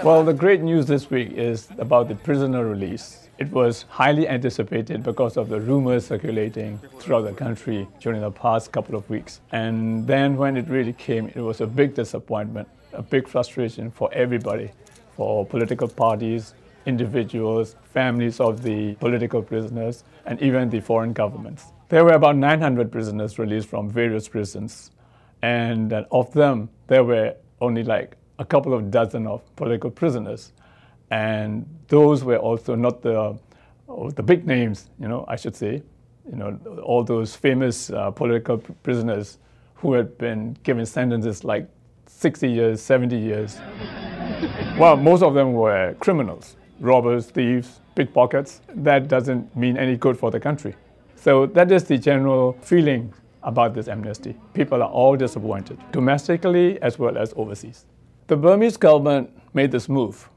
Well, the great news this week is about the prisoner release. It was highly anticipated because of the rumors circulating throughout the country during the past couple of weeks. And then when it really came, it was a big disappointment, a big frustration for everybody, for political parties, individuals, families of the political prisoners, and even the foreign governments. There were about 900 prisoners released from various prisons, and of them, there were only like a couple of dozen of political prisoners. And those were also not the big names, I should say, all those famous political prisoners who had been given sentences like 60 years, 70 years. Well, most of them were criminals, robbers, thieves, pickpockets. That doesn't mean any good for the country. So that is the general feeling about this amnesty. People are all disappointed, domestically as well as overseas. The Burmese government made this move.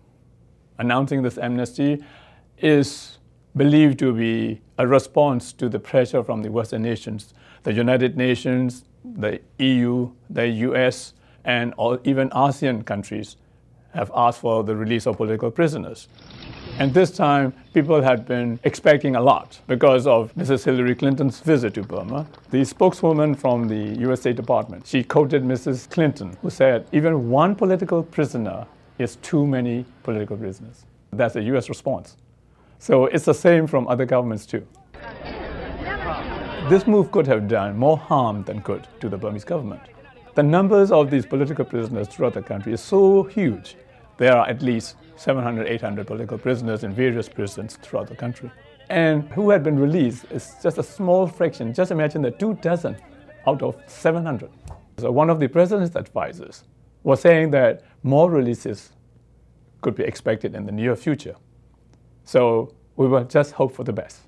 Announcing this amnesty is believed to be a response to the pressure from the Western nations, the United Nations, the EU, the US, and even ASEAN countries have asked for the release of political prisoners. And this time, people had been expecting a lot because of Mrs. Hillary Clinton's visit to Burma. The spokeswoman from the US State Department, she quoted Mrs. Clinton, who said, "Even one political prisoner is too many political prisoners." That's a US response. So it's the same from other governments too. This move could have done more harm than good to the Burmese government. The numbers of these political prisoners throughout the country is so huge. There are at least 700, 800 political prisoners in various prisons throughout the country. And who had been released is just a small fraction. Just imagine that 24 out of 700. So one of the president's advisors was saying that more releases could be expected in the near future. So we will just hope for the best.